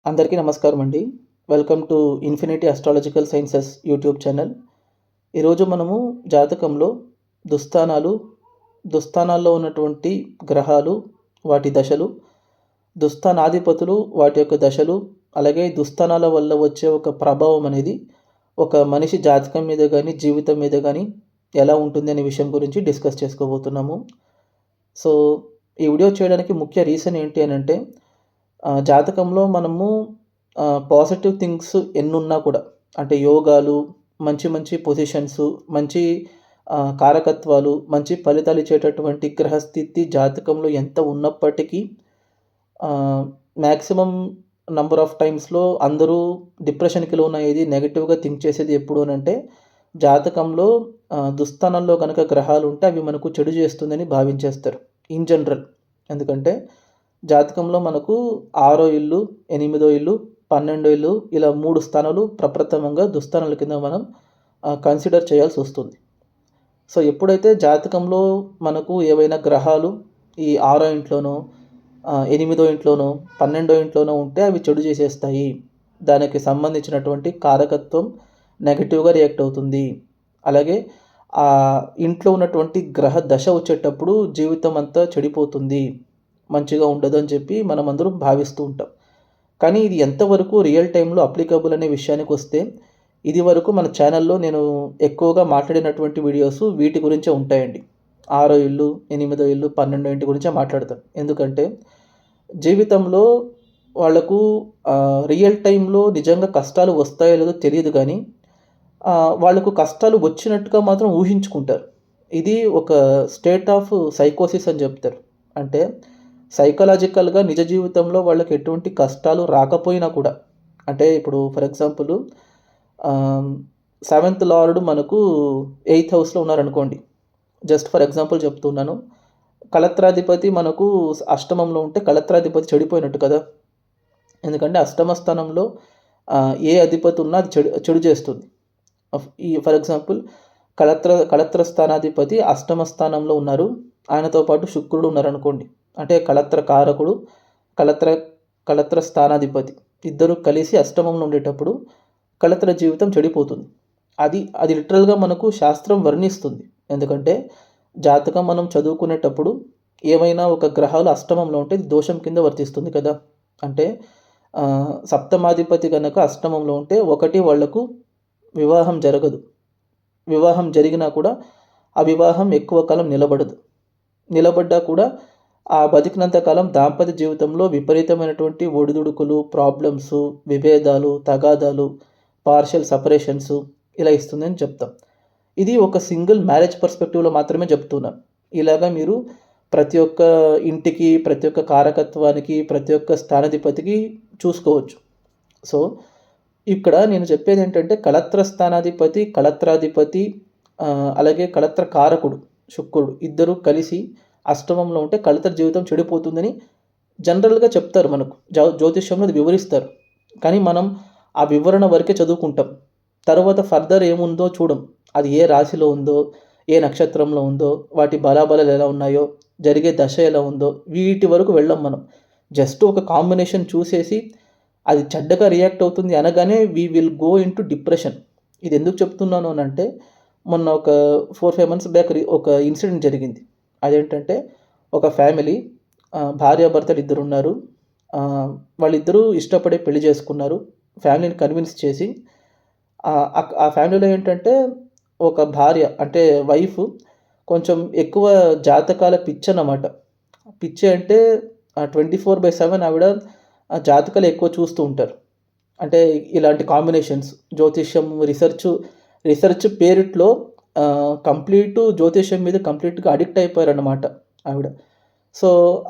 అందరికీ నమస్కారం అండి. Welcome to infinity astrological sciences YouTube channel. ఈరోజు మనము జాతకంలో దుస్థానాలు, దుస్థానాల్లో ఉన్నటువంటి గ్రహాలు, వాటి దశలు, దుస్థానాధిపతులు, వాటి యొక్క దశలు, అలాగే దుస్థానాల వల్ల వచ్చే ఒక ప్రభావం అనేది ఒక మనిషి జాతకం మీద కానీ, జీవితం మీద కానీ ఎలా ఉంటుంది అనే విషయం గురించి డిస్కస్ చేసుకోబోతున్నాము. సో, ఈ వీడియో చేయడానికి ముఖ్య రీజన్ ఏంటి అనంటే జాతకంలో మనము పాజిటివ్ థింగ్స్ ఎన్నున్నా కూడా అంటే యోగాలు, మంచి మంచి పొజిషన్సు, మంచి కారకత్వాలు, మంచి ఫలితాలు ఇచ్చేటటువంటి గ్రహస్థితి జాతకంలో ఎంత ఉన్నప్పటికీ మ్యాక్సిమం నంబర్ ఆఫ్ టైమ్స్‌లో అందరూ డిప్రెషన్‌కి లోనయ్యేది, నెగెటివ్‌గా థింక్ చేసేది ఎప్పుడు అనంటే జాతకంలో దుస్థానంలో గనక గ్రహాలుంటే అవి మనకు చెడు చేస్తుందని భావించేస్తారు ఇన్ జనరల్. ఎందుకంటే జాతకంలో మనకు 6వ ఇల్లు, 8వ ఇల్లు, 12వ ఇల్లు ఇలా 3 స్థానాలు ప్రప్రథమంగా దుస్థానాల కింద మనం కన్సిడర్ చేయాల్సి వస్తుంది. సో, ఎప్పుడైతే జాతకంలో మనకు ఏవైనా గ్రహాలు ఈ 6వ ఇంట్లోనో, 8వ ఇంట్లోనో, 12వ ఇంట్లోనో ఉంటే అవి చెడు చేసేస్తాయి. దానికి సంబంధించినటువంటి కారకత్వం నెగెటివ్‌గా రియాక్ట్ అవుతుంది. అలాగే ఇంట్లో ఉన్నటువంటి గ్రహ దశ వచ్చేటప్పుడు జీవితం అంతా చెడిపోతుంది, మంచిగా ఉండదు అని చెప్పి మనమందరం భావిస్తూ ఉంటాం. కానీ ఇది ఎంతవరకు రియల్ టైంలో అప్లికబుల్ అనే విషయానికొస్తే, ఇది వరకు మన ఛానల్‌లో నేను ఎక్కువగా మాట్లాడినటువంటి వీడియోస్ వీటి గురించే ఉంటాయండి. 6వ ఇల్లు, 8వ ఇల్లు, 12వ ఇంటి గురించే మాట్లాడతాను. ఎందుకంటే జీవితంలో వాళ్ళకు రియల్ టైంలో నిజంగా కష్టాలు వస్తాయో లేదో తెలీదు గానీ, వాళ్ళకు కష్టాలు వచ్చినట్టుగా మాత్రం ఊహించుకుంటారు. ఇది ఒక స్టేట్ ఆఫ్ సైకోసిస్ అని చెప్తారు. అంటే సైకలాజికల్‌గా నిజ జీవితంలో వాళ్ళకి ఎటువంటి కష్టాలు రాకపోయినా కూడా, అంటే ఇప్పుడు ఫర్ ఎగ్జాంపుల్ 7th లార్డ్ మనకు 8th హౌస్‌లో ఉన్నారనుకోండి. జస్ట్ ఫర్ ఎగ్జాంపుల్ చెప్తున్నాను. కళత్రాధిపతి మనకు అష్టమంలో ఉంటే కళత్రాధిపతి చెడిపోయినట్టు కదా! ఎందుకంటే అష్టమ స్థానంలో ఏ అధిపతి ఉన్నా అది చెడు చేస్తుంది. ఫర్ ఎగ్జాంపుల్ కళత్ర స్థానాధిపతి అష్టమ స్థానంలో ఉన్నారు. ఆయనతో పాటు శుక్రుడు ఉన్నారనుకోండి. అంటే కళత్ర కారకుడు, కళత్ర కళత్ర స్థానాధిపతి ఇద్దరు కలిసి అష్టమంలో ఉండేటప్పుడు కళత్ర జీవితం చెడిపోతుంది. అది లిటరల్‌గా మనకు శాస్త్రం వర్ణిస్తుంది. ఎందుకంటే జాతకం మనం చదువుకునేటప్పుడు ఏవైనా ఒక గ్రహాలు అష్టమంలో ఉంటే దోషం కింద వర్తిస్తుంది కదా! అంటే సప్తమాధిపతి గనక అష్టమంలో ఉంటే ఒకటి వాళ్లకు వివాహం జరగదు. వివాహం జరిగినా కూడా ఆ వివాహం ఎక్కువ కాలం నిలబడదు. నిలబడ్డా కూడా ఆ బతికినంత కాలం దాంపత్య జీవితంలో విపరీతమైనటువంటి ఒడిదుడుకులు, ప్రాబ్లమ్సు, విభేదాలు, తగాదాలు, పార్షియల్ సెపరేషన్సు ఇలా ఇస్తుందని చెప్తాం. ఇది ఒక సింగిల్ మ్యారేజ్ పర్స్పెక్టివ్‌లో మాత్రమే చెప్తున్నాను. ఇలాగా మీరు ప్రతి ఒక్క ఇంటికి, ప్రతి ఒక్క కారకత్వానికి, ప్రతి ఒక్క స్థానాధిపతికి చూసుకోవచ్చు. సో, ఇక్కడ నేను చెప్పేదేంటంటే కళత్ర స్థానాధిపతి, కళత్రాధిపతి అలాగే కళత్ర కారకుడు శుక్రుడు ఇద్దరు కలిసి అష్టమంలో ఉంటే కళత్ర జీవితం చెడిపోతుందని జనరల్‌గా చెప్తారు మనకు. జ్యోతిష్యంలో అది వివరిస్తారు. కానీ మనం ఆ వివరణ వరకే చదువుకుంటాం. తర్వాత ఫర్దర్ ఏముందో చూడం. అది ఏ రాశిలో ఉందో, ఏ నక్షత్రంలో ఉందో, వాటి బలాబలాలు ఎలా ఉన్నాయో, జరిగే దశ ఎలా ఉందో వీటి వరకు వెళ్ళం మనం. జస్ట్ ఒక కాంబినేషన్ చూసేసి అది చెడ్డగా రియాక్ట్ అవుతుంది అనగానే we will go into depression. ఇది ఎందుకు చెప్తున్నాను అనంటే మొన్న ఒక 4, 5 మంత్స్ బ్యాక్ ఒక ఇన్సిడెంట్ జరిగింది. అదేంటంటే ఒక ఫ్యామిలీ భార్యాభర్తలు ఇద్దరున్నారు. వాళ్ళిద్దరూ ఇష్టపడి పెళ్లి చేసుకున్నారు. ఫ్యామిలీని కన్విన్స్ చేసి ఆ ఫ్యామిలీలో ఏంటంటే ఒక భార్య అంటే వైఫ్ కొంచెం ఎక్కువ జాతకాల పిచ్చనమాట. పిచ్చి అంటే 24/7 ఆవిడ జాతకాలు ఎక్కువ చూస్తూ ఉంటారు. అంటే ఇలాంటి కాంబినేషన్స్ జ్యోతిష్యం, రిసర్చ్ పేరిట్లో కంప్లీటు జ్యోతిష్యం మీద కంప్లీట్‌గా అడిక్ట్ అయిపోయారన్నమాట ఆవిడ. సో,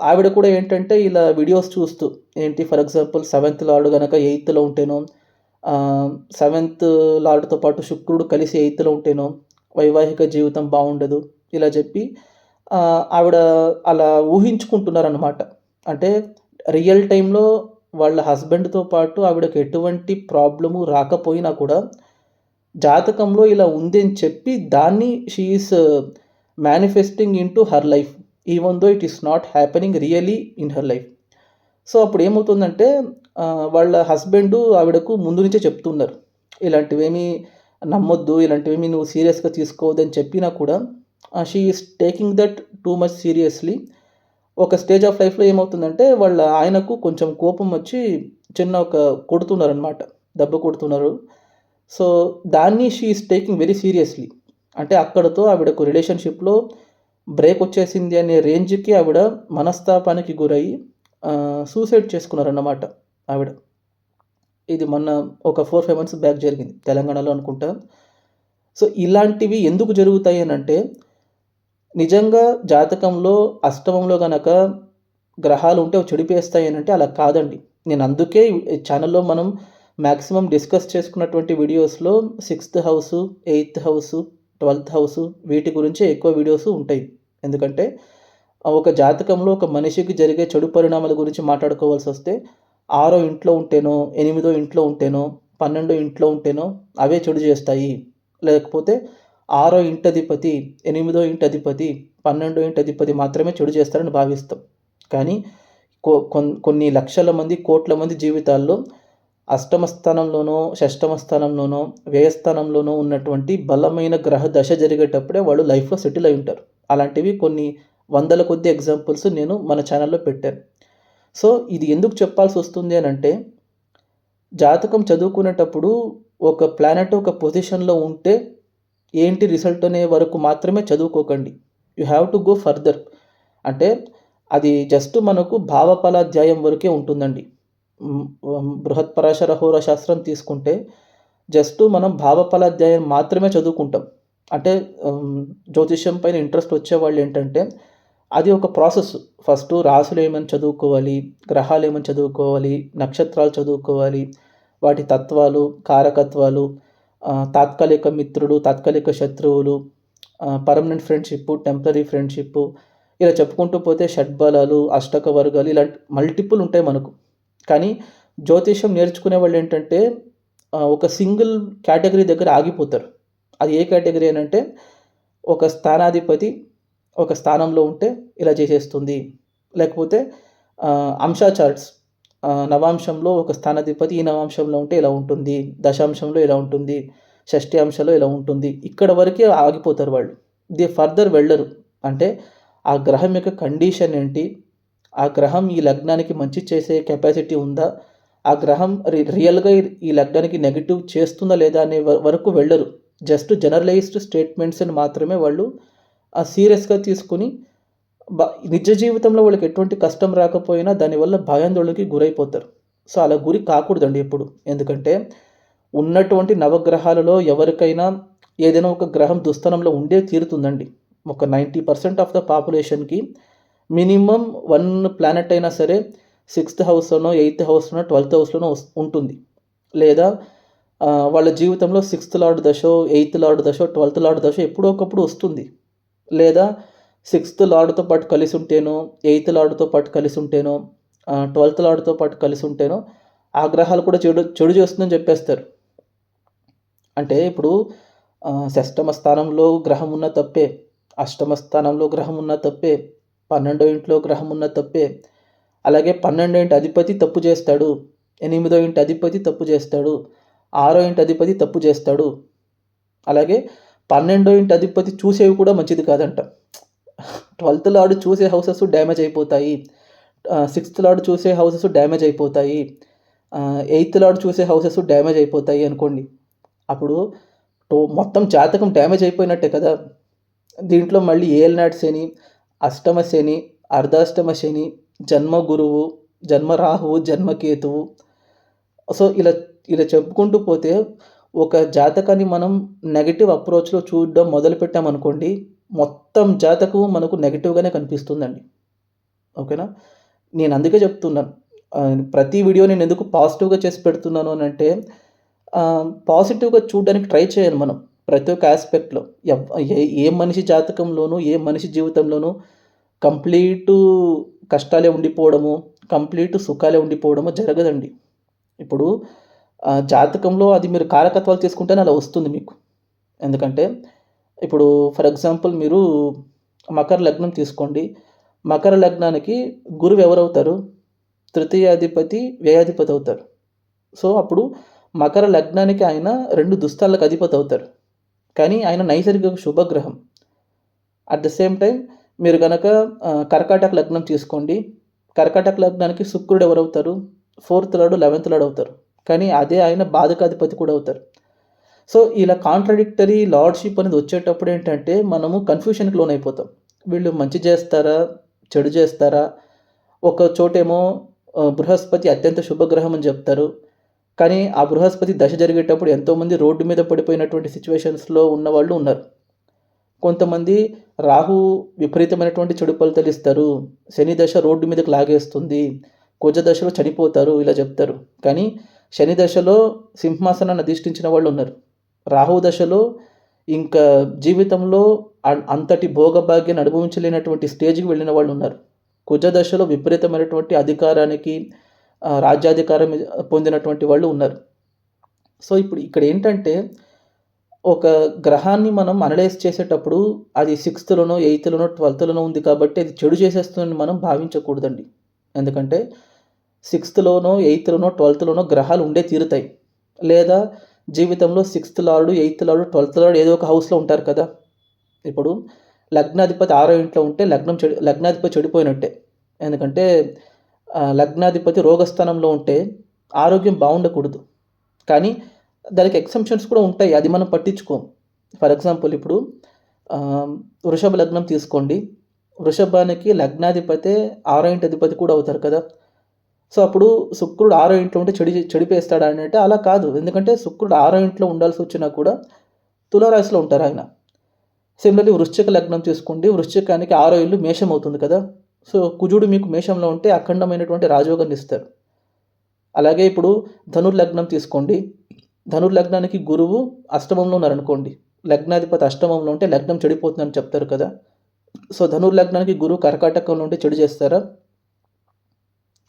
ఆవిడ కూడా ఏంటంటే ఇలా వీడియోస్ చూస్తూ ఏంటి ఫర్ ఎగ్జాంపుల్ 7th లార్డ్ గనక 8థ్‌లో ఉంటేనో, 7th లార్డ్‌తో పాటు శుక్రుడు కలిసి 8థ్‌లో ఉంటేనో వైవాహిక జీవితం బావుండదు. ఇలా చెప్పి ఆవిడ అలా ఊహించుకుంటున్నారన్నమాట. అంటే రియల్ టైమ్‌లో వాళ్ళ హస్బెండ్‌తో పాటు ఆవిడకి ఎటువంటి ప్రాబ్లము రాకపోయినా కూడా జాతకంలో ఇలా ఉంది అని చెప్పి దాన్ని she is manifesting into her life even though it is not happening really in her life. So, అప్పుడేమవుతుందంటే వాళ్ళ హస్బెండు ఆవిడకు ముందు నుంచే చెప్తున్నారు. ఇలాంటివేమీ నమ్మొద్దు, ఇలాంటివేమీ నువ్వు సీరియస్‌గా తీసుకోవద్దని చెప్పినా కూడా she is taking that too much seriously. ఒక స్టేజ్ ఆఫ్ లైఫ్‌లో ఏమవుతుందంటే వాళ్ళ ఆయనకు కొంచెం కోపమొచ్చి ఒక కొడుతున్నారనమాట. దెబ్బ కొడుతున్నారు. సో, దాన్ని she is taking very seriously. అంటే అక్కడితో ఆవిడకు రిలేషన్‌షిప్‌లో బ్రేకొచ్చేసింది అనే రేంజ్‌కి ఆవిడ మనస్తాపానికి గురయ్యి సూసైడ్ చేసుకున్నారన్నమాట ఆవిడ. ఇది మొన్న ఒక 4, 5 మంత్స్ బ్యాక్ జరిగింది. తెలంగాణలో అనుకుంటా. సో, ఇలాంటివి ఎందుకు జరుగుతాయి అనంటే, నిజంగా జాతకంలో అష్టమంలో గనక గ్రహాలుంటే అవి చెడిపేస్తాయి అనంటే అలా కాదండి. నేను అందుకే ఈ ఛానెల్‌లో మనం మాక్సిమం డిస్కస్ చేసుకున్నటువంటి వీడియోస్‌లో 6థ్ హౌసు, 8థ్ హౌసు, 12థ్ హౌసు వీటి గురించే ఎక్కువ వీడియోస్ ఉంటాయి. ఎందుకంటే ఒక జాతకంలో ఒక మనిషికి జరిగే చెడు పరిణామాల గురించి మాట్లాడుకోవాల్సొస్తే, 6 ఇంట్లో ఉంటేనో, 8 ఇంట్లో ఉంటేనో, 12 ఇంట్లో ఉంటేనో అవే చెడు చేస్తాయి. లేకపోతే 6 ఇంటధిపతి, 8 ఇంటధిపతి, 12 ఇంటధిపతి మాత్రమే చెడు చేస్తారని భావిస్తాం. కానీ కొన్ని లక్షల మంది, కోట్ల మంది జీవితాల్లో అష్టమ స్థానంలోనో, షష్టమ స్థానంలోనో, వ్యయస్థానంలోనో ఉన్నటువంటి బలమైన గ్రహ దశ జరిగేటప్పుడే వాళ్ళు లైఫ్‌లో సెటిల్ అయ్యుంటారు. అలాంటివి కొన్ని వందల కొద్దీ ఎగ్జాంపుల్స్ నేను మన ఛానెల్‌లో పెట్టాను. సో, ఇది ఎందుకు చెప్పాల్సొస్తుంది అనంటే, జాతకం చదువుకునేటప్పుడు ఒక ప్లానెట్ ఒక పొజిషన్‌లో ఉంటే ఏంటి రిజల్ట్ అనే వరకు మాత్రమే చదువుకోకండి. You have to go further. అంటే అది జస్ట్ మనకు భావఫలాధ్యాయం వరకే ఉంటుందండి. బృహత్పరాశర హోరా శాస్త్రం తీసుకుంటే జస్ట్ మనం భావఫలాధ్యాయం మాత్రమే చదువుకుంటాం. అంటే జ్యోతిష్యం పైన ఇంట్రెస్ట్ వచ్చేవాళ్ళేంటంటే అది ఒక ప్రాసెస్. ఫస్టు రాసులేమని చదువుకోవాలి, గ్రహాలేమని చదువుకోవాలి, నక్షత్రాలు చదువుకోవాలి, వాటి తత్వాలు, కారకత్వాలు, తాత్కాలిక మిత్రులు, తాత్కాలిక శత్రువులు, పర్మనెంట్ ఫ్రెండ్‌షిప్పు, టెంపరరీ ఫ్రెండ్‌షిప్పు ఇలా చెప్పుకుంటూ పోతే షడ్బలాలు, అష్టక వర్గాలు ఇలాంటి మల్టిపుల్ ఉంటాయి మనకు. కానీ జ్యోతిష్యం నేర్చుకునే వాళ్ళేంటంటే ఒక సింగిల్ కేటగిరీ దగ్గర ఆగిపోతారు. అది ఏ కేటగిరీ అనంటే ఒక స్థానాధిపతి ఒక స్థానంలో ఉంటే ఇలా చేసేస్తుంది. లేకపోతే అంశా చార్ట్స్ నవాంశంలో ఒక స్థానాధిపతి ఈ నవాంశంలో ఉంటే ఇలా ఉంటుంది. దశాంశంలో ఇలా ఉంటుంది. షష్ఠి అంశంలో ఇలా ఉంటుంది. ఇక్కడ వరకే ఆగిపోతారు వాళ్ళు. ఫర్దర్ వెళ్ళరు. అంటే ఆ గ్రహం యొక్క కండిషన్ ఏంటి? ఆ గ్రహం ఈ లగ్నానికి మంచి చేసే కెపాసిటీ ఉందా? ఆ గ్రహం రియల్‌గా ఈ లగ్నానికి నెగెటివ్ చేస్తుందా లేదా అనే వరకు వెళ్ళరు. జస్ట్ జనరలైజ్డ్ స్టేట్మెంట్స్‌ని మాత్రమే వాళ్ళు సీరియస్‌గా తీసుకొని నిజ జీవితంలో వాళ్ళకి ఎటువంటి కష్టం రాకపోయినా దానివల్ల భయాందోళనకి గురైపోతారు. సో, అలా గురి కాకూడదండి ఎప్పుడు. ఎందుకంటే ఉన్నటువంటి నవగ్రహాలలో ఎవరికైనా ఏదైనా ఒక గ్రహం దుస్థానంలో ఉండే తీరుతుందండి. ఒక 90% ఆఫ్ ద పాపులేషన్‌కి మినిమమ్ 1 ప్లానెట్ అయినా సరే 6థ్ హౌస్‌లోనో, 8థ్ హౌస్‌లోనో, 12థ్ హౌస్‌లోనో ఉంటుంది. లేదా వాళ్ళ జీవితంలో 6థ్ లార్డ్ దశో, 8థ్ లార్డ్ దశో, 12థ్ లార్డ్ దశో ఎప్పుడో ఒకప్పుడు వస్తుంది. లేదా 6థ్ లార్డ్‌తో పాటు కలిసుంటేనో, 8థ్ లార్డ్‌తో పాటు కలిసుంటేనో, 12థ్ లార్డ్‌తో పాటు కలిసుంటేనో ఆ గ్రహాలు కూడా చెడు చేస్తుందని చెప్పేస్తారు. అంటే ఇప్పుడు షష్టమ స్థానంలో గ్రహం ఉన్న తప్పే. అష్టమ స్థానంలో గ్రహం ఉన్న తప్పే. 12 ఇంట్లో గ్రహం ఉన్న తప్పే. అలాగే 12 ఇంటి అధిపతి తప్పు చేస్తాడు. 8 ఇంటి అధిపతి తప్పు చేస్తాడు. 6 ఇంటి అధిపతి తప్పు చేస్తాడు. అలాగే 12 ఇంటి అధిపతి చూసేవి కూడా మంచిది కాదంట. 12థ్ లార్డ్ చూసే హౌసెస్ డ్యామేజ్ అయిపోతాయి. 6థ్ లార్డ్ చూసే హౌసెస్ డ్యామేజ్ అయిపోతాయి. 8థ్ లార్డ్ చూసే హౌసెస్ డ్యామేజ్ అయిపోతాయి అనుకోండి. అప్పుడు మొత్తం జాతకం డ్యామేజ్ అయిపోయినట్టే కదా! దీంట్లో మళ్ళీ ఏలినాటి శని, అష్టమ శని, అర్ధాష్టమ శని, జన్మ గురువు, జన్మ రాహువు, జన్మ కేతువు. సో, ఇలా చెప్పుకుంటూ పోతే ఒక జాతకాన్ని మనం నెగెటివ్ అప్రోచ్‌లో చూడడం మొదలుపెట్టామనుకోండి, మొత్తం జాతకం మనకు నెగెటివ్‌గానే కనిపిస్తుందండి. ఓకేనా? నేను అందుకే చెప్తున్నాను. ప్రతి వీడియో నేను ఎందుకు పాజిటివ్‌గా చేసి పెడుతున్నాను అనంటే పాజిటివ్‌గా చూడడానికి ట్రై చేయాలి మనం. ప్రతి ఒక్క యాస్పెక్ట్‌లో. ఏ మనిషి జాతకంలోనూ, ఏ మనిషి జీవితంలోనూ కంప్లీటు కష్టాలే ఉండిపోవడము, కంప్లీట్ సుఖాలే ఉండిపోవడము జరగదండి. ఇప్పుడు జాతకంలో అది మీరు కారకత్వాలు తీసుకుంటేనే అలా వస్తుంది మీకు. ఎందుకంటే ఇప్పుడు ఫర్ ఎగ్జాంపుల్ మీరు మకర లగ్నం తీసుకోండి. మకర లగ్నానికి గురువు ఎవరవుతారు? తృతీయాధిపతి వ్యయాధిపతి అవుతారు. సో అప్పుడు మకర లగ్నానికి ఆయన 2 దుస్థాలకు అధిపతి అవుతారు. కానీ ఆయన నైసర్గిక శుభగ్రహం. అట్ ద సేమ్ టైం మీరు గనక కర్కాటక లగ్నం తీసుకోండి. కర్కాటక లగ్నానికి శుక్రుడు ఎవరవుతారు? 4th లార్డ్, 11th లార్డ్ అవుతారు. కానీ అదే ఆయన బాధకాధిపతి కూడా అవుతారు. సో ఇలా కాంట్రడిక్టరీ లార్డ్‌షిప్ అనేది వచ్చేటప్పుడు ఏంటంటే మనము కన్‌ఫ్యూషన్‌కి లోనైపోతాం. వీళ్ళు మంచి చేస్తారా? చెడు చేస్తారా? ఒక చోటేమో బృహస్పతి అత్యంత శుభగ్రహం అని చెప్తారు. కానీ ఆ బృహస్పతి దశ జరిగేటప్పుడు ఎంతోమంది రోడ్డు మీద పడిపోయినటువంటి సిట్యుయేషన్స్‌లో ఉన్నవాళ్ళు ఉన్నారు. కొంతమంది రాహు విపరీతమైనటువంటి చెడు ఫలితాలు ఇస్తారు. శని దశ రోడ్డు మీదకి లాగేస్తుంది. కుజ దశలో చనిపోతారు ఇలా చెప్తారు. కానీ శని దశలో సింహాసనాన్ని అధిష్ఠించిన వాళ్ళు ఉన్నారు. రాహు దశలో ఇంకా జీవితంలో అంతటి భోగభాగ్యాన్ని అనుభవించలేనటువంటి స్టేజ్‌కి వెళ్ళిన వాళ్ళు ఉన్నారు. కుజ దశలో విపరీతమైనటువంటి అధికారానికి రాజ్యాధికారం పొందినటువంటి వాళ్ళు ఉన్నారు. సో ఇప్పుడు ఇక్కడ ఏంటంటే ఒక గ్రహాన్ని మనం అనలైజ్ చేసేటప్పుడు అది 6థ్‌లోనో, 8థ్‌లోనో, 12థ్‌లోనో ఉంది కాబట్టి అది చెడు చేసేస్తుందని మనం భావించకూడదండి. ఎందుకంటే 6థ్‌లోనో, 8థ్‌లోనో, 12థ్‌లోనో గ్రహాలు ఉండే తీరుతాయి. లేదా జీవితంలో 6th lord, 8th lord, 12th lord ఏదో ఒక హౌస్‌లో ఉంటారు కదా! ఇప్పుడు లగ్నాధిపతి 6వ ఇంట్లో ఉంటే లగ్నాధిపతి చెడిపోయినట్టే. ఎందుకంటే లగ్నాధిపతి రోగస్థానంలో ఉంటే ఆరోగ్యం బాగుండకూడదు. కానీ దానికి ఎక్సెప్షన్స్ కూడా ఉంటాయి. అది మనం పట్టించుకోం. ఫర్ ఎగ్జాంపుల్ ఇప్పుడు వృషభ లగ్నం తీసుకోండి. వృషభానికి లగ్నాధిపతే 6వ ఇంటి అధిపతి కూడా అవుతారు కదా! సో అప్పుడు శుక్రుడు 6వ ఇంట్లో ఉంటే చెడిపేస్తాడా అంటే అలా కాదు. ఎందుకంటే శుక్రుడు 6వ ఇంట్లో ఉండాల్సి వచ్చినా కూడా తులారాశిలో ఉంటారు ఆయన. సిమిలర్లీ వృశ్చిక లగ్నం తీసుకోండి. వృశ్చికానికి 6వ ఇల్లు మేషం అవుతుంది కదా! సో కుజుడు మీకు మేషంలో ఉంటే అఖండమైనటువంటి రాజయోగాన్ని ఇస్తారు. అలాగే ఇప్పుడు ధనుర్లగ్నం తీసుకోండి. ధనుర్లగ్నానికి గురువు అష్టమంలో ఉన్నారనుకోండి. లగ్నాధిపతి అష్టమంలో ఉంటే లగ్నం చెడిపోతుందని చెప్తారు కదా! సో ధనుర్లగ్నానికి గురువు కర్కాటకంలో ఉంటే చెడు చేస్తారా?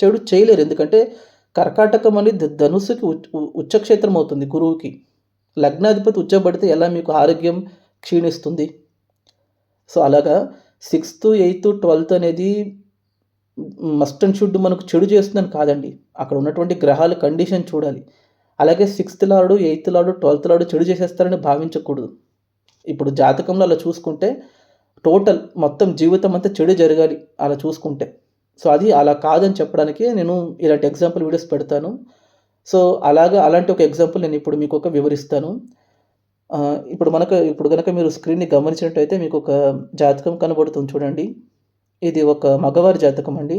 చెడు చేయలేరు. ఎందుకంటే కర్కాటకం అనేది ధనుస్సుకి ఉచ్చక్షేత్రం అవుతుంది గురువుకి. లగ్నాధిపతి ఉచ్చబడితే ఎలా మీకు ఆరోగ్యం క్షీణిస్తుంది? సో అలాగా 6th, 8th, 12th అనేది మస్ట్ అండ్ షుడ్ మనకు చెడు చేస్తుందని కాదండి. అక్కడ ఉన్నటువంటి గ్రహాల కండిషన్ చూడాలి. అలాగే 6th lord, 8th lord, 12th lord చెడు చేసేస్తారని భావించకూడదు. ఇప్పుడు జాతకంలో అలా చూసుకుంటే టోటల్ మొత్తం జీవితం అంతా చెడు జరగాలి అలా చూసుకుంటే. సో అది అలా కాదని చెప్పడానికి నేను ఇలాంటి ఎగ్జాంపుల్ వీడియోస్ పెడతాను. సో అలాంటి ఒక ఎగ్జాంపుల్ నేను ఇప్పుడు మీకు వివరిస్తాను. ఇప్పుడు గనక మీరు స్క్రీన్‌ని గమనించినట్టయితే మీకు ఒక జాతకం కనబడుతుంది చూడండి. ఇది ఒక మగవారి జాతకం అండి.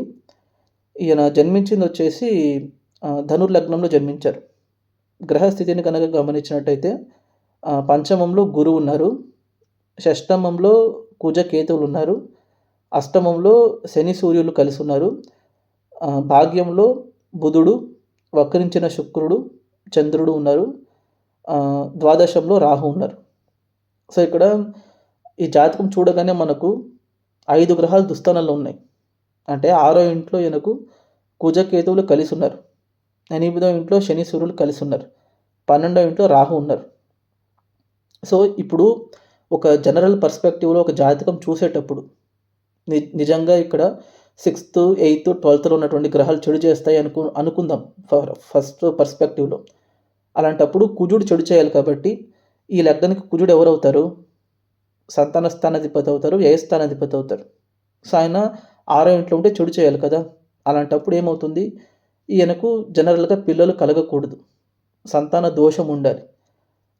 ఈయన జన్మించింది వచ్చేసి ధనుర్లగ్నంలో జన్మించారు. గ్రహస్థితిని కనుక గమనించినట్టయితే పంచమంలో గురువు ఉన్నారు. షష్టమంలో కుజ కేతువులు ఉన్నారు. అష్టమంలో శని సూర్యులు కలిసి ఉన్నారు. భాగ్యంలో బుధుడు, వక్రించిన శుక్రుడు, చంద్రుడు ఉన్నారు. ద్వాదశంలో రాహు ఉన్నారు. సో ఇక్కడ ఈ జాతకం చూడగానే మనకు 5 గ్రహాలు దుస్థానంలో ఉన్నాయి. అంటే 6వ ఇంట్లో ఈయనకు కుజ కేతువులు కలిసి ఉన్నారు. 8వ ఇంట్లో శని సూర్యులు కలిసి ఉన్నారు. 12వ ఇంట్లో రాహు ఉన్నారు. సో ఇప్పుడు ఒక జనరల్ పర్స్పెక్టివ్‌లో ఒక జాతకం చూసేటప్పుడు నిజంగా ఇక్కడ 6th, 8th, 12thలో ఉన్నటువంటి గ్రహాలు చెడు చేస్తాయి అనుకుందాం ఫస్ట్ పర్స్పెక్టివ్‌లో. అలాంటప్పుడు కుజుడు చెడు చేయాలి కాబట్టి ఈ లగ్నానికి కుజుడు ఎవరవుతారు? సంతాన స్థానాధిపతి అవుతారు, వ్యయస్థానాధిపతి అవుతారు. సో ఆయన 6వ ఇంట్లో ఉంటే చెడు చేయాలి కదా! అలాంటప్పుడు ఏమవుతుంది? ఈయనకు జనరల్‌గా పిల్లలు కలగకూడదు. సంతాన దోషం ఉండాలి.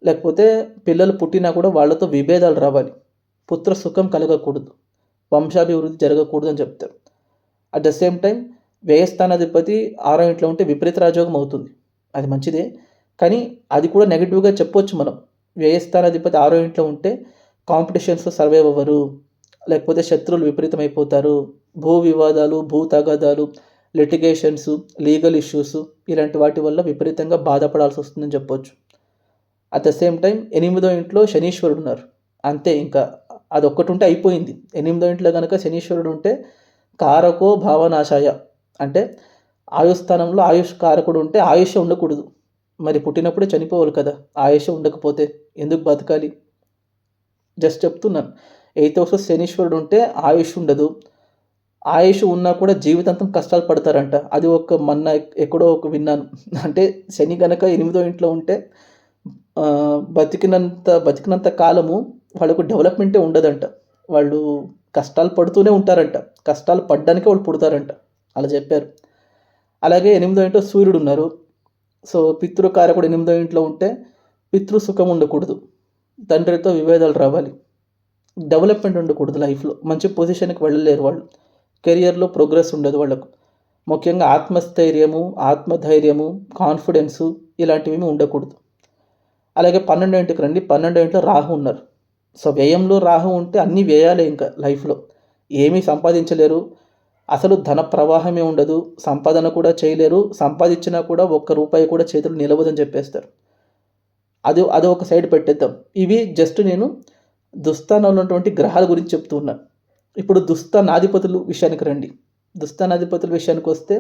లేకపోతే పిల్లలు పుట్టినా కూడా వాళ్ళతో విభేదాలు రావాలి. పుత్ర సుఖం కలగకూడదు. వంశాభివృద్ధి జరగకూడదు అని చెప్తారు. అట్ ద సేమ్ టైం వ్యయస్థానాధిపతి 6వ ఇంట్లో ఉంటే విపరీత రాజయోగం అవుతుంది. అది మంచిదే. కానీ అది కూడా నెగెటివ్‌గా చెప్పొచ్చు మనం. వ్యయస్థానాధిపతి 6వ ఇంట్లో ఉంటే కాంపిటీషన్స్‌లో సర్వైవ్ అవ్వరు. లేకపోతే శత్రువులు విపరీతమైపోతారు. భూ వివాదాలు, భూ తగాదాలు, లిటిగేషన్స్, లీగల్ ఇష్యూస్ ఇలాంటి వాటి వల్ల విపరీతంగా బాధపడాల్సి వస్తుందని చెప్పొచ్చు. అట్ ద సేమ్ టైం 8వ ఇంట్లో శనీశ్వరుడు ఉన్నారు. అంతే ఇంకా అదొక్కటి ఉంటే అయిపోయింది. 8వ ఇంట్లో గనక శనీశ్వరుడు ఉంటే కారకో భావనాశాయ అంటే ఆయుస్థానంలో ఆయుష్ కారకుడు ఉంటే ఆయుష్ ఉండకూడదు. మరి పుట్టినప్పుడే చనిపోవాలి కదా! ఆయుష్ ఉండకపోతే ఎందుకు బతకాలి? జస్ట్ చెప్తున్నాను. 8th హౌస్‌లో శనీశ్వరుడు ఉంటే ఆయుష్ ఉండదు. ఆయుష్ ఉన్నా కూడా జీవితాంతం కష్టాలు పడతారంట. అది మొన్న ఎక్కడో విన్నాను. అంటే శని గనక 8వ ఇంట్లో ఉంటే బతికినంత కాలము వాళ్ళకు డెవలప్‌మెంటే ఉండదంట. వాళ్ళు కష్టాలు పడుతూనే ఉంటారంట. కష్టాలు పడ్డానికే వాళ్ళు పుడతారంట. అలా చెప్పారు. అలాగే 8వ ఇంట్లో సూర్యుడున్నారు. సో, పితృకారకుడు 8వ ఇంట్లో ఉంటే పితృ సుఖం ఉండకూడదు. తండ్రితో విభేదాలు రావాలి. డెవలప్‌మెంట్ ఉండకూడదు లైఫ్‌లో. మంచి పొజిషన్‌కి వెళ్ళలేరు వాళ్ళు. కెరియర్‌లో ప్రోగ్రెస్ ఉండదు వాళ్ళకు. ముఖ్యంగా ఆత్మస్థైర్యము, ఆత్మధైర్యము, కాన్ఫిడెన్సు ఇలాంటివేమీ ఉండకూడదు. అలాగే 12వ ఇంటికి రండి. 12వ ఇంట్లో రాహు ఉన్నారు. సో, వ్యయంలో రాహు ఉంటే అన్నీ వ్యయాలే ఇంకా లైఫ్‌లో. ఏమీ సంపాదించలేరు. అసలు ధన ప్రవాహమే ఉండదు. సంపాదన కూడా చేయలేరు. సంపాదించినా కూడా ఒక్క రూపాయి కూడా చేతులు నిలవదని చెప్పేస్తారు. అది ఒక సైడ్ పెట్టేద్దాం. ఇవి జస్ట్ నేను దుస్థానంలో ఉన్నటువంటి గ్రహాల గురించి చెప్తూ ఉన్నాను. ఇప్పుడు దుస్థానాధిపతులు విషయానికి రండి. దుస్థానాధిపతుల విషయానికొస్తే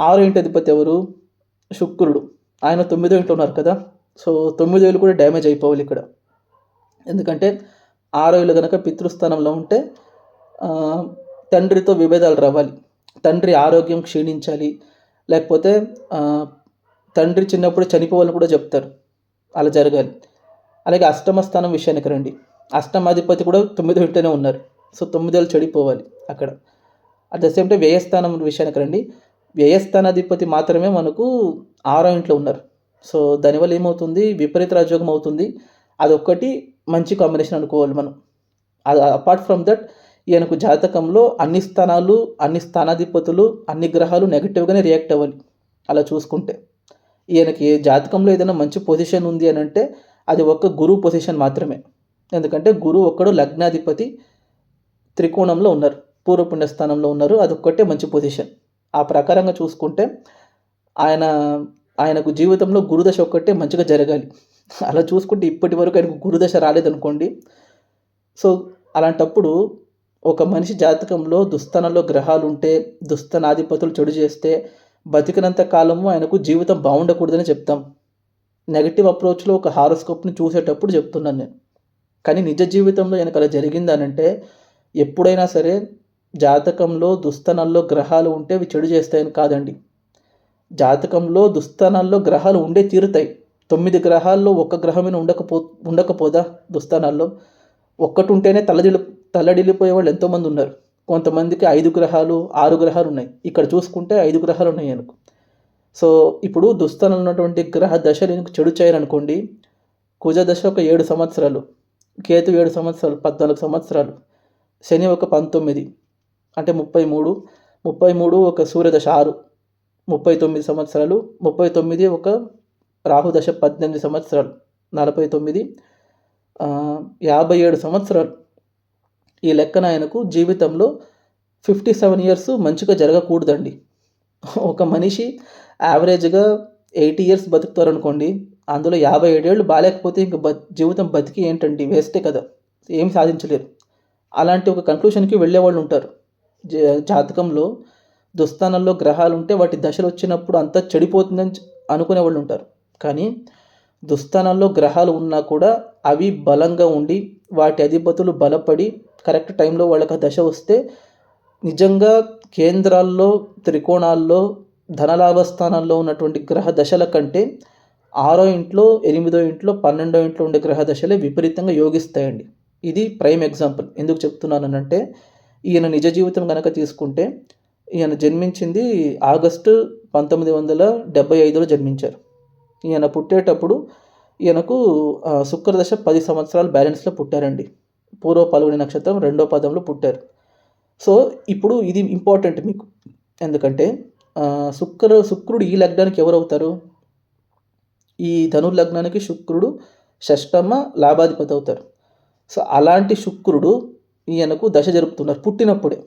6వ ఇంటి అధిపతి ఎవరు? శుక్రుడు. ఆయన 9వ ఇంట్లో ఉన్నారు కదా! సో, 9 వేలు కూడా డ్యామేజ్ అయిపోవాలి ఇక్కడ. ఎందుకంటే 6వ ఇల్లు గనక పితృస్థానంలో ఉంటే తండ్రితో విభేదాలు రావాలి. తండ్రి ఆరోగ్యం క్షీణించాలి. లేకపోతే తండ్రి చిన్నప్పుడు చనిపోవాలని కూడా చెప్తారు. అలా జరగాలి. అలాగే అష్టమ స్థానం విషయానికి రండి. అష్టమాధిపతి కూడా 9వ ఇంట్లోనే ఉన్నారు. సో, 9 ఏళ్ళు చెడిపోవాలి అక్కడ. అట్ ద సేమ్ టైం వ్యయస్థానం విషయానికి రండి. వ్యయస్థానాధిపతి మాత్రమే మనకు 6వ ఇంట్లో ఉన్నారు. సో, దానివల్ల ఏమవుతుంది? విపరీత రాజయోగం అవుతుంది. అదొక్కటి మంచి కాంబినేషన్ అనుకోవాలి మనం. అపార్ట్ ఫ్రమ్ దట్ ఈయనకు జాతకంలో అన్ని స్థానాలు, అన్ని స్థానాధిపతులు, అన్ని గ్రహాలు నెగటివ్‌గానే రియాక్ట్ అవ్వాలి అలా చూసుకుంటే. ఈయనకి జాతకంలో ఏదైనా మంచి పొజిషన్ ఉంది అని అంటే అది ఒక్క గురువు పొజిషన్ మాత్రమే. ఎందుకంటే గురువు ఒక్కడు లగ్నాధిపతి త్రికోణంలో ఉన్నారు. పూర్వపుణ్య స్థానంలో ఉన్నారు. అదొక్కటే మంచి పొజిషన్. ఆ ప్రకారంగా చూసుకుంటే ఆయనకు జీవితంలో గురుదశ ఒక్కటే మంచిగా జరగాలి. అలా చూసుకుంటే ఇప్పటి వరకు ఆయనకు గురుదశ రాలేదనుకోండి. సో, అలాంటప్పుడు ఒక మనిషి జాతకంలో దుస్థానంలో గ్రహాలుంటే, దుస్థానాధిపతులు చెడు చేస్తే బతికినంత కాలము ఆయనకు జీవితం బాగుండకూడదని చెప్తాం. నెగటివ్ అప్రోచ్‌లో ఒక హారోస్కోప్‌ని చూసేటప్పుడు చెప్తున్నాను నేను. కానీ నిజ జీవితంలో ఆయనకు అలా జరిగిందనంటే ఎప్పుడైనా సరే జాతకంలో దుస్థానాల్లో గ్రహాలు ఉంటే అవి చెడు చేస్తాయని కాదండి. జాతకంలో దుస్థానాల్లో గ్రహాలు ఉండే తీరుతాయి. 9 గ్రహాల్లో ఒక్క గ్రహమైనా ఉండకపోదా దుస్థానాల్లో? ఒక్కటి ఉంటేనే తల్లడిల్లిపోయే వాళ్ళు ఎంతోమంది ఉన్నారు. కొంతమందికి 5 గ్రహాలు, 6 గ్రహాలు ఉన్నాయి. ఇక్కడ చూసుకుంటే 5 గ్రహాలు ఉన్నాయి ఆయనకు. సో, ఇప్పుడు దుస్థానంలో ఉన్నటువంటి గ్రహ దశలు ఈయనకు చెడు చేయాలనుకోండి. కుజ దశ ఒక 7 సంవత్సరాలు, కేతు 7 సంవత్సరాలు, 14 సంవత్సరాలు, శని ఒక 19 అంటే 33, 33 ఒక సూర్యదశ 6, 39 సంవత్సరాలు, 39 ఒక రాహుదశ 18 సంవత్సరాలు, 49, 57 సంవత్సరాలు. ఈ లెక్కన ఆయనకు జీవితంలో 57 ఇయర్స్ మంచిగా జరగకూడదండి. ఒక మనిషి యావరేజ్‌గా 80 ఇయర్స్ బతుకుతారనుకోండి. అందులో 57 ఏళ్ళు బాలేకపోతే ఇంక జీవితం బతికి ఏంటండి? వేస్టే కదా! ఏమి సాధించలేరు. అలాంటి ఒక కన్క్లూషన్‌కి వెళ్ళేవాళ్ళు ఉంటారు. జాతకంలో దుస్థానంలో గ్రహాలుంటే వాటి దశలొచ్చినప్పుడు అంతా చెడిపోతుందని అనుకునేవాళ్ళు ఉంటారు. కానీ దుస్థానంలో గ్రహాలు ఉన్నా కూడా అవి బలంగా ఉండి వాటి అధిపతులు బలపడి కరెక్ట్ టైంలో వాళ్ళకి ఆ దశ వస్తే నిజంగా కేంద్రాల్లో, త్రికోణాల్లో, ధనలాభ స్థానాల్లో ఉన్నటువంటి గ్రహ దశల కంటే 6వ ఇంట్లో, 8వ ఇంట్లో, 12వ ఇంట్లో ఉండే గ్రహ దశలే విపరీతంగా యోగిస్తాయండి. ఇది ప్రైమ్ ఎగ్జాంపుల్. ఎందుకు చెప్తున్నాననంటే ఈయన నిజ జీవితం గనక తీసుకుంటే ఈయన జన్మించింది ఆగస్టు 1975లో జన్మించారు. ఈయన పుట్టేటప్పుడు ఈయనకు శుక్రదశ 10 సంవత్సరాలు బ్యాలెన్స్‌లో పుట్టారండి. పూర్వ ఫల్గుని నక్షత్రం 2వ పాదంలో పుట్టారు. సో, ఇప్పుడు ఇది ఇంపార్టెంట్ మీకు. ఎందుకంటే శుక్రుడు ఈ లగ్నానికి ఎవరవుతారు? ఈ ధను లగ్నానికి శుక్రుడు షష్టమ లాభాధిపతి అవుతారు. సో, అలాంటి శుక్రుడు ఈయనకు దశ జరుపుతున్నారు పుట్టినప్పుడే.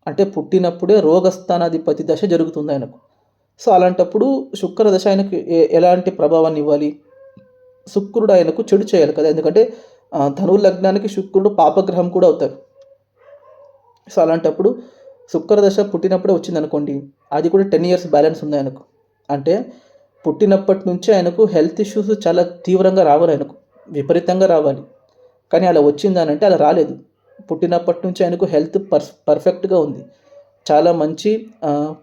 అంటే పుట్టినప్పుడే రోగస్థానాధిపతి దశ జరుగుతుంది ఆయనకు. సో, అలాంటప్పుడు శుక్ర దశ ఆయనకు ఎలాంటి ప్రభావాన్ని ఇవ్వాలి? శుక్రుడు ఆయనకు చెడు చేయాలి కదా! ఎందుకంటే ధనువు లగ్నానికి శుక్రుడు పాపగ్రహం కూడా అవుతారు. సో, అలాంటప్పుడు శుక్రదశ పుట్టినప్పుడే వచ్చిందనుకోండి, అది కూడా 10 ఇయర్స్ బ్యాలెన్స్ ఉంది ఆయనకు. అంటే పుట్టినప్పటి నుంచే ఆయనకు హెల్త్ ఇష్యూస్ చాలా తీవ్రంగా రావాలి ఆయనకు. విపరీతంగా రావాలి. కానీ అలా వచ్చిందనంటే అలా రాలేదు. పుట్టినప్పటి నుంచి ఆయనకు హెల్త్ పర్ఫెక్ట్గా ఉంది. చాలా మంచి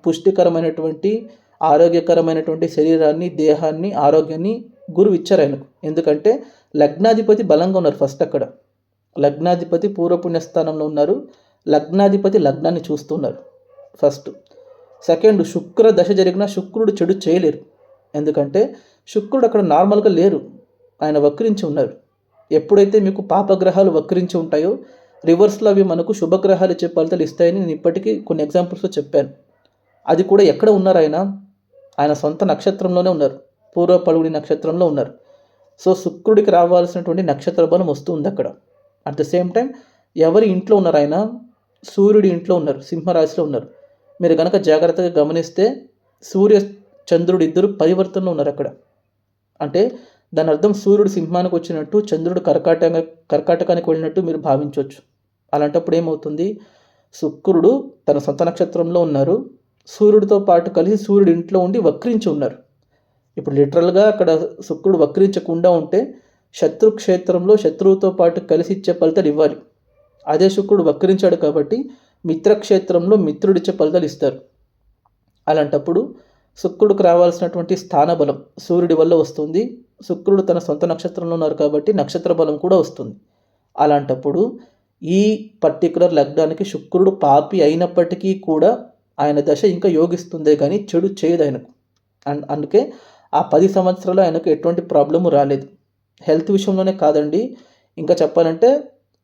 పుష్టికరమైనటువంటి ఆరోగ్యకరమైనటువంటి శరీరాన్ని, దేహాన్ని, ఆరోగ్యాన్ని గురువు ఇచ్చారు ఆయనకు. ఎందుకంటే లగ్నాధిపతి బలంగా ఉన్నారు ఫస్ట్ అక్కడ. లగ్నాధిపతి పూర్వపుణ్యస్థానంలో ఉన్నారు. లగ్నాధిపతి లగ్నాన్ని చూస్తున్నారు ఫస్ట్. సెకండ్, శుక్ర దశ జరిగిన శుక్రుడు చెడు చేయలేరు. ఎందుకంటే శుక్రుడు అక్కడ నార్మల్గా లేరు, ఆయన వక్రించి ఉన్నారు. ఎప్పుడైతే మీకు పాపగ్రహాలు వక్రించి ఉంటాయో రివర్స్లో అవి మనకు శుభగ్రహాలు ఇచ్చే ఫలితాలు ఇస్తాయని నేను ఇప్పటికీ కొన్ని ఎగ్జాంపుల్స్లో చెప్పాను. అది కూడా ఎక్కడ ఉన్నారు ఆయన సొంత నక్షత్రంలోనే ఉన్నారు, పూర్వ పలుగుడి నక్షత్రంలో ఉన్నారు. సో శుక్రుడికి రావాల్సినటువంటి నక్షత్ర బలం వస్తుంది అక్కడ. అట్ ద సేమ్ టైం ఎవరి ఇంట్లో ఉన్నారు సూర్యుడి ఇంట్లో ఉన్నారు, సింహరాశిలో ఉన్నారు. మీరు కనుక జాగ్రత్తగా గమనిస్తే సూర్య చంద్రుడు ఇద్దరు పరివర్తనలో ఉన్నారు అక్కడ. అంటే దాని అర్థం సూర్యుడు సింహానికి వచ్చినట్టు, చంద్రుడు కర్కాటకానికి వెళ్ళినట్టు మీరు భావించవచ్చు. అలాంటప్పుడు ఏమవుతుంది, శుక్రుడు తన సొంత నక్షత్రంలో ఉన్నారు, సూర్యుడితో పాటు కలిసి సూర్యుడి ఇంట్లో ఉండి వక్రించి ఉన్నారు. ఇప్పుడు లిటరల్గా అక్కడ శుక్రుడు వక్రించకుండా ఉంటే శత్రుక్షేత్రంలో శత్రువుతో పాటు కలిసి ఇచ్చే ఫలితాలు ఇవ్వాలి. అదే శుక్రుడు వక్రించాడు కాబట్టి మిత్రక్షేత్రంలో మిత్రుడిచ్చే ఫలితాలు ఇస్తారు. అలాంటప్పుడు శుక్రుడికి రావాల్సినటువంటి స్థానబలం సూర్యుడి వల్ల వస్తుంది. శుక్రుడు తన సొంత నక్షత్రంలో ఉన్నారు కాబట్టి నక్షత్ర బలం కూడా వస్తుంది. అలాంటప్పుడు ఈ పర్టికులర్ లగ్నానికి శుక్రుడు పాపి అయినప్పటికీ కూడా ఆయన దశ ఇంకా యోగిస్తుందే కానీ చెడు చేయదు ఆయనకు. అందుకే ఆ 10 సంవత్సరాలు ఆయనకు ఎటువంటి ప్రాబ్లము రాలేదు. హెల్త్ విషయంలోనే కాదండి, ఇంకా చెప్పాలంటే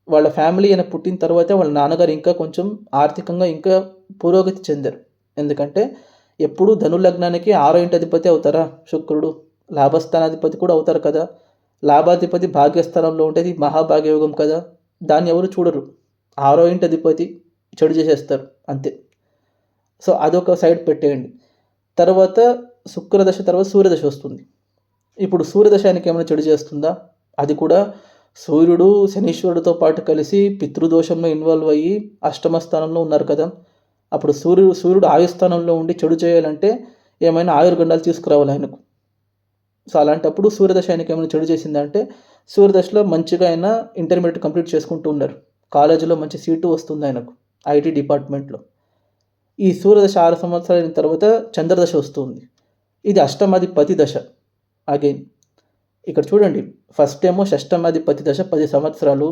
వాళ్ళ ఫ్యామిలీ ఆయన పుట్టిన తర్వాతే వాళ్ళ నాన్నగారు ఇంకా కొంచెం ఆర్థికంగా ఇంకా పురోగతి చెందారు. ఎందుకంటే ఎప్పుడు ధనులగ్నానికి 6వ ఇంటి అధిపతి అవుతారా శుక్రుడు, లాభస్థానాధిపతి కూడా అవుతారు కదా. లాభాధిపతి భాగ్యస్థానంలో ఉండేది మహాభాగ్యయోగం కదా, దాన్ని ఎవరు చూడరు. 6వ ఇంటి అధిపతి చెడు చేసేస్తారు అంతే. సో అదొక సైడ్ పెట్టేయండి. తర్వాత శుక్రదశ తర్వాత సూర్యదశ వస్తుంది. ఇప్పుడు సూర్యదశ ఆయనకి ఏమైనా చెడు చేస్తుందా? అది కూడా సూర్యుడు శనీశ్వరుడితో పాటు కలిసి పితృదోషంలో ఇన్వాల్వ్ అయ్యి అష్టమ స్థానంలో ఉన్నారు కదా. అప్పుడు సూర్యుడు ఆయుస్థానంలో ఉండి చెడు చేయాలంటే ఏమైనా ఆయుర్గండాలు తీసుకురావాలి ఆయనకు. సో అలాంటప్పుడు సూర్యదశ ఆయనకి ఏమైనా చెడు చేసిందంటే, సూర్యదశలో మంచిగా ఆయన ఇంటర్మీడియట్ కంప్లీట్ చేసుకుంటూ ఉన్నారు, కాలేజీలో మంచి సీటు వస్తుంది ఆయనకు ఐటీ డిపార్ట్మెంట్లో. ఈ సూర్యదశ 6 సంవత్సరాల తర్వాత చంద్రదశ వస్తుంది. ఇది అష్టమాధిపతి దశ. అగైన్ ఇక్కడ చూడండి, ఫస్ట్ ఏమో షష్టమాధిపతి దశ 10 సంవత్సరాలు,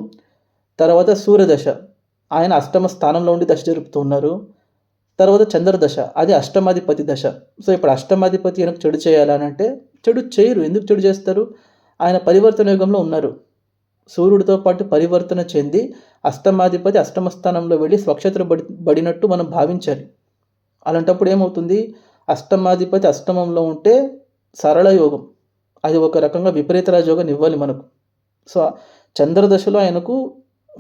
తర్వాత సూర్యదశ ఆయన అష్టమ స్థానంలో ఉండి దశ జరుపుతున్నారు. తర్వాత చంద్రదశ అది అష్టమాధిపతి దశ. సో ఇప్పుడు అష్టమాధిపతి ఆయనకు చెడు చేయాలనంటే చెడు చేయరు. ఎందుకు చెడు చేస్తారు? ఆయన పరివర్తన యుగంలో ఉన్నారు. సూర్యుడితో పాటు పరివర్తన చెంది అష్టమాధిపతి అష్టమ స్థానంలో వెళ్ళి స్వక్షేత్ర బడినట్టు మనం భావించాలి. అలాంటప్పుడు ఏమవుతుంది, అష్టమాధిపతి అష్టమంలో ఉంటే సరళ యోగం, అది ఒక రకంగా విపరీత రాజయోగం ఇవ్వాలి మనకు. సో చంద్రదశలో ఆయనకు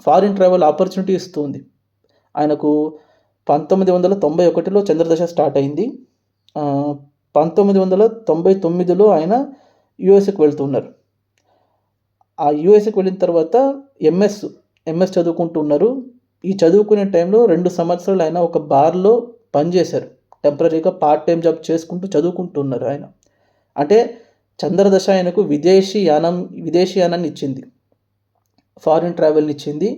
ఫారిన్ ట్రావెల్ ఆపర్చునిటీ ఇస్తుంది. ఆయనకు 1991లో చంద్రదశ స్టార్ట్ అయింది. 1999లో ఆయన యుఎస్కి వెళ్తున్నారు. ఆ యుఎస్కి వెళ్ళిన తర్వాత ఎంఎస్ చదువుకుంటున్నారు. ఈ చదువుకునే టైంలో 2 సంవత్సరాలు ఆయన ఒక బార్లో పనిచేశారు. టెంపరీగా పార్ట్ టైం జాబ్ చేసుకుంటూ చదువుకుంటున్నారు ఆయన. అంటే చంద్రదశ ఆయనకు విదేశీయానాన్ని ఇచ్చింది, ఫారిన్ ట్రావెల్ని ఇచ్చింది,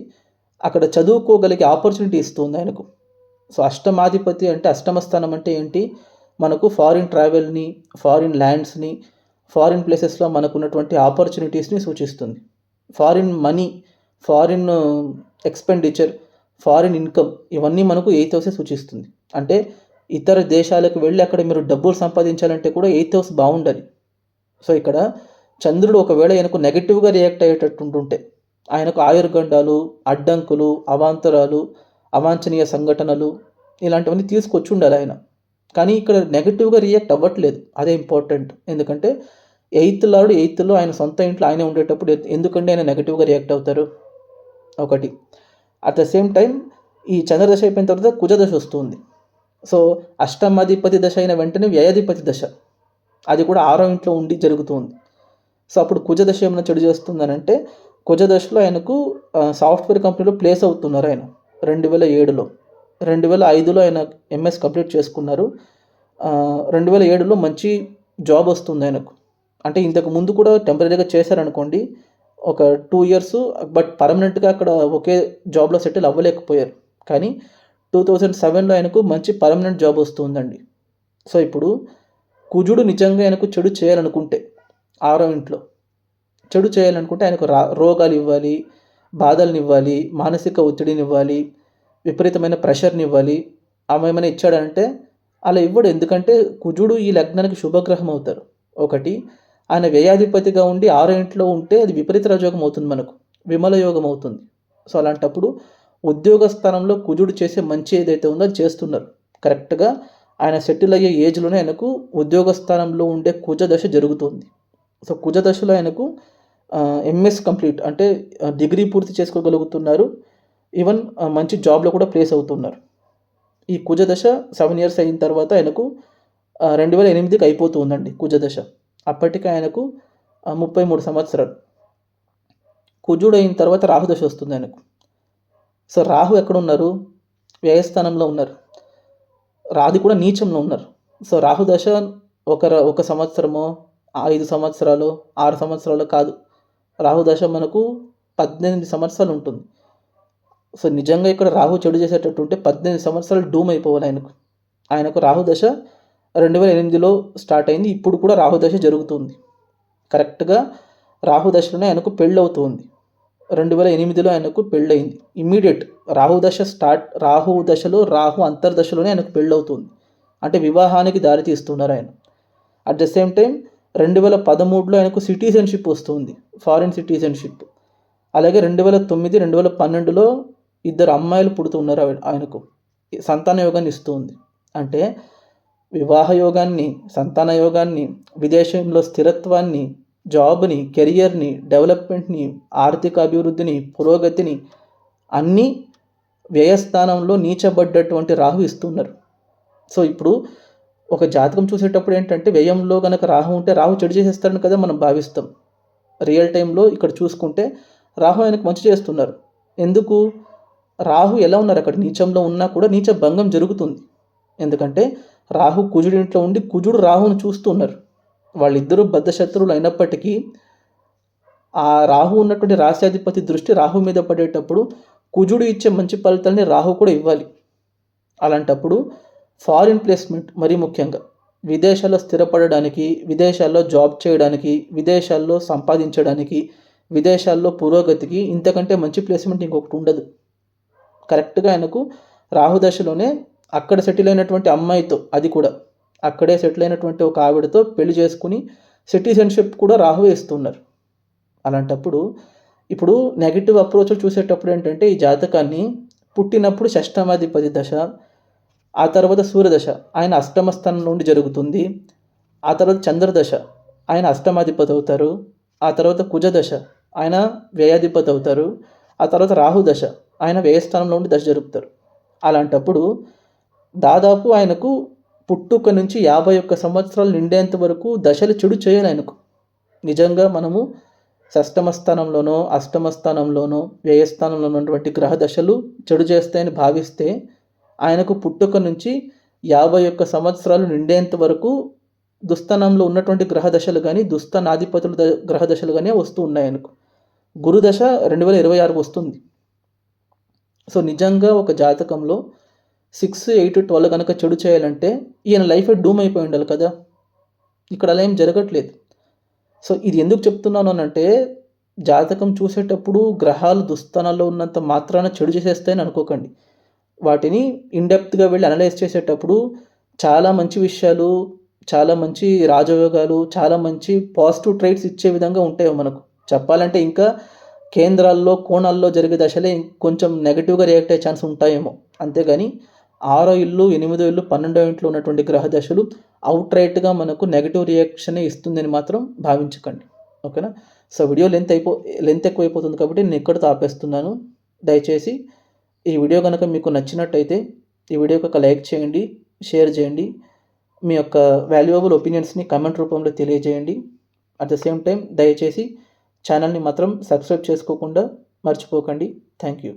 అక్కడ చదువుకోగలిగే ఆపర్చునిటీ ఇస్తుంది ఆయనకు. సో అష్టమాధిపతి అంటే అష్టమ స్థానం అంటే ఏంటి, మనకు ఫారిన్ ట్రావెల్ని, ఫారిన్ ల్యాండ్స్ని, ఫారిన్ ప్లేసెస్లో మనకు ఉన్నటువంటి ఆపర్చునిటీస్ని సూచిస్తుంది. Foreign money, foreign expenditure, foreign income, ఇవన్నీ మనకు 8th హౌసే సూచిస్తుంది. అంటే ఇతర దేశాలకు వెళ్ళి అక్కడ మీరు డబ్బులు సంపాదించాలంటే కూడా 8th హౌస్ బాగుండాలి. సో ఇక్కడ చంద్రుడు ఒకవేళ ఆయనకు నెగిటివ్గా రియాక్ట్ అయ్యేటట్టు ఉంటుంటే, ఆయనకు ఆయుర్గండాలు, అడ్డంకులు, అవాంతరాలు, అవాంఛనీయ సంఘటనలు ఇలాంటివన్నీ తీసుకొచ్చి ఉండాలి ఆయన. కానీ ఇక్కడ నెగిటివ్గా రియాక్ట్ అవ్వట్లేదు, అదే ఇంపార్టెంట్. ఎందుకంటే 8th లార్డ్ 8thలో ఆయన సొంత ఇంట్లో ఆయనే ఉండేటప్పుడు ఎందుకంటే ఆయన నెగిటివ్గా రియాక్ట్ అవుతారు ఒకటి. అట్ ద సేమ్ టైం ఈ చంద్రదశ అయిపోయిన తర్వాత కుజదశ వస్తుంది. సో అష్టమాధిపతి దశ అయిన వెంటనే వ్యయాధిపతి దశ, అది కూడా 6వ ఇంట్లో ఉండి జరుగుతుంది. సో అప్పుడు కుజదశ ఏమైనా చెడు చేస్తుందనంటే, కుజదశలో ఆయనకు సాఫ్ట్వేర్ కంపెనీలో ప్లేస్ అవుతున్నారు ఆయన 2007లో. 2005లో ఆయన ఎంఎస్ కంప్లీట్ చేసుకున్నారు. 2007లో మంచి జాబ్ వస్తుంది ఆయనకు. అంటే ఇంతకు ముందు కూడా టెంపరీగా చేశారనుకోండి, ఒక 2 ఇయర్స్ బట్ పర్మనెంట్‌గా అక్కడ ఒకే జాబ్‌లో సెటిల్ అవ్వలేకపోయారు. కానీ 2007లో ఆయనకు మంచి పర్మనెంట్ జాబ్ వస్తుందండి. సో, ఇప్పుడు కుజుడు నిజంగా ఆయనకు చెడు చేయాలనుకుంటే, ఆరో ఇంట్లో చెడు చేయాలనుకుంటే ఆయనకు రోగాలివ్వాలి, బాధలనివ్వాలి, మానసిక ఒత్తిడినివ్వాలి, విపరీతమైన ప్రెషర్‌నివ్వాలి. అవేమైనా ఇచ్చాడంటే అలా ఇవ్వడు. ఎందుకంటే కుజుడు ఈ లగ్నానికి శుభగ్రహం అవుతారు. ఒకటి ఆయన వ్యయాధిపతిగా ఉండి ఆరో ఇంట్లో ఉంటే అది విపరీత రాజయోగం అవుతుంది మనకు. విమల యోగం అవుతుంది. సో, అలాంటప్పుడు ఉద్యోగ స్థానంలో కుజుడు చేసే మంచి ఏదైతే ఉందో అది చేస్తున్నారు. కరెక్ట్‌గా ఆయన సెటిల్ అయ్యే ఏజ్‌లోనే ఆయనకు ఉద్యోగ స్థానంలో ఉండే కుజ దశ జరుగుతుంది. సో, కుజ దశలో ఆయనకు ఎంఎస్ కంప్లీట్ అంటే డిగ్రీ పూర్తి చేసుకోగలుగుతున్నారు. ఈవెన్ మంచి జాబ్‌లో కూడా ప్లేస్ అవుతున్నారు. ఈ కుజ దశ 7 ఇయర్స్ అయిన తర్వాత ఆయనకు 2008కి అయిపోతుందండి కుజ దశ. అప్పటికి ఆయనకు 33 సంవత్సరాలు. కుజుడు అయిన తర్వాత రాహు దశ వస్తుంది ఆయనకు. సో, రాహు ఎక్కడున్నారు? వ్యయస్థానంలో ఉన్నారు. అది కూడా నీచంలో ఉన్నారు. సో, రాహు దశ ఒక సంవత్సరమో, 5 సంవత్సరాలో, 6 సంవత్సరాలో కాదు. రాహు దశ మనకు 18 సంవత్సరాలు ఉంటుంది. సో, నిజంగా ఇక్కడ రాహు చెడు చేసేటట్టు ఉంటే 18 సంవత్సరాలు డూమ్ అయిపోవాలి ఆయనకు. ఆయనకు రాహు దశ 2008లో స్టార్ట్ అయింది. ఇప్పుడు కూడా రాహు దశ జరుగుతుంది. కరెక్ట్‌గా రాహు దశలోనే ఆయనకు పెళ్ళవుతుంది. 2008లో ఆయనకు పెళ్ళయింది. ఇమ్మీడియేట్ రాహు దశలో రాహు అంతర్దశలోనే ఆయనకు పెళ్ళవుతుంది. అంటే వివాహానికి దారి తీస్తున్నారు ఆయన. అట్ ద సేమ్ టైం 2013లో ఆయనకు సిటిజన్‌షిప్ వస్తుంది. Foreign citizenship. అలాగే 2009, 2012లో ఇద్దరు అమ్మాయిలు పుడుతున్నారు ఆయనకు. సంతాన యోగాన్ని ఇస్తుంది. అంటే వివాహ యోగాన్ని, సంతాన యోగాన్ని, విదేశంలో స్థిరత్వాన్ని, జాబ్‌ని, కెరియర్‌ని, డెవలప్‌మెంట్‌ని, ఆర్థిక అభివృద్ధిని, పురోగతిని అన్నీ వ్యయస్థానంలో నీచబడ్డటువంటి రాహు ఇస్తున్నారు. సో, ఇప్పుడు ఒక జాతకం చూసేటప్పుడు ఏంటంటే వ్యయంలో గనక రాహు ఉంటే రాహు చెడు చేసేస్తాడని కదా మనం భావిస్తాం. రియల్ టైంలో ఇక్కడ చూసుకుంటే రాహు ఆయనకు మంచి చేస్తున్నారు. ఎందుకు? రాహు ఎలా ఉన్నారు అక్కడ నీచంలో ఉన్నా కూడా నీచ భంగం జరుగుతుంది. ఎందుకంటే రాహు కుజుడి ఇంట్లో ఉండి కుజుడు రాహుని చూస్తున్నారు. వాళ్ళిద్దరూ బద్ధశత్రువులు అయినప్పటికీ ఆ రాహు ఉన్నటువంటి రాశ్యాధిపతి దృష్టి రాహు మీద పడేటప్పుడు కుజుడు ఇచ్చే మంచి ఫలితాలని రాహు కూడా ఇవ్వాలి. అలాంటప్పుడు ఫారిన్ ప్లేస్మెంట్ మరీ ముఖ్యంగా విదేశాల్లో స్థిరపడడానికి, విదేశాల్లో జాబ్ చేయడానికి, విదేశాల్లో సంపాదించడానికి, విదేశాల్లో పురోగతికి ఇంతకంటే మంచి ప్లేస్మెంట్ ఇంకొకటి ఉండదు. కరెక్ట్‌గా ఆయనకు రాహు దశలోనే అక్కడ సెటిల్ అయినటువంటి అమ్మాయితో, అది కూడా అక్కడే సెటిల్ అయినటువంటి ఒక ఆవిడతో పెళ్లి చేసుకుని సిటిజన్‌షిప్ కూడా రాహువే ఇస్తున్నారు. అలాంటప్పుడు ఇప్పుడు నెగెటివ్ అప్రోచ్‌లో చూసేటప్పుడు ఏంటంటే ఈ జాతకాన్ని పుట్టినప్పుడు షష్టమాధిపతి దశ, ఆ తర్వాత సూర్యదశ ఆయన అష్టమ స్థానం నుండి జరుగుతుంది. ఆ తర్వాత చంద్రదశ ఆయన అష్టమాధిపతి అవుతారు. ఆ తర్వాత కుజదశ ఆయన వ్యయాధిపతి అవుతారు. ఆ తర్వాత రాహు దశ ఆయన వ్యయస్థానంలో ఉండి దశ జరుపుతారు. అలాంటప్పుడు దాదాపు ఆయనకు పుట్టుక నుంచి 51 సంవత్సరాలు నిండేంత వరకు దశలు చెడు చేయాలి ఆయనకు. నిజంగా మనము షష్టమ స్థానంలోనో, అష్టమ స్థానంలోనో, వ్యయస్థానంలో ఉన్నటువంటి గ్రహ దశలు చెడు చేస్తాయని భావిస్తే ఆయనకు పుట్టుక నుంచి 51 సంవత్సరాలు నిండేంత వరకు దుస్థానంలో ఉన్నటువంటి గ్రహ దశలు కానీ, దుస్థానాధిపతుల గ్రహ దశలు కానీ వస్తూ ఉన్నాయి ఆయనకు. గురుదశ 2026 వస్తుంది. సో, నిజంగా ఒక జాతకంలో 6, 8, 12 కనుక చెడు చేయాలంటే ఈయన లైఫే డూమ్ అయిపోయి ఉండాలి కదా! ఇక్కడ అలా ఏం జరగట్లేదు. సో, ఇది ఎందుకు చెప్తున్నాను అనంటే జాతకం చూసేటప్పుడు గ్రహాలు దుస్థానాల్లో ఉన్నంత మాత్రాన చెడు చేసేస్తాయని అనుకోకండి. వాటిని ఇన్‌డెప్త్‌గా వెళ్ళి అనలైజ్ చేసేటప్పుడు చాలా మంచి విషయాలు, చాలా మంచి రాజయోగాలు, చాలా మంచి పాజిటివ్ ట్రైట్స్ ఇచ్చే విధంగా ఉంటాయి మనకు. చెప్పాలంటే ఇంకా కేంద్రాల్లో, కోణాల్లో జరిగే దశలే కొంచెం నెగెటివ్‌గా రియాక్ట్ అయ్యే ఛాన్స్ ఉంటాయేమో. అంతేగాని 6వ ఇల్లు, 8వ ఇల్లు, 12వ ఇంట్లో ఉన్నటువంటి గ్రహ దశలు ఔట్‌రైట్‌గా మనకు నెగెటివ్ రియాక్షనే ఇస్తుందని మాత్రం భావించకండి. ఓకేనా? సో, వీడియో లెంత్ ఎక్కువైపోతుంది కాబట్టి నేను ఇక్కడితో ఆపేస్తున్నాను. దయచేసి ఈ వీడియో గనక మీకు నచ్చినట్టయితే ఈ వీడియోకి ఒక లైక్ చేయండి, షేర్ చేయండి. మీ యొక్క వాల్యుయబుల్ ఒపీనియన్స్‌ని కామెంట్ రూపంలో తెలియజేయండి. అట్ ద సేమ్ టైం దయచేసి ఛానల్‌ని మాత్రం సబ్స్క్రైబ్ చేసుకోకుండా మర్చిపోకండి. Thank you.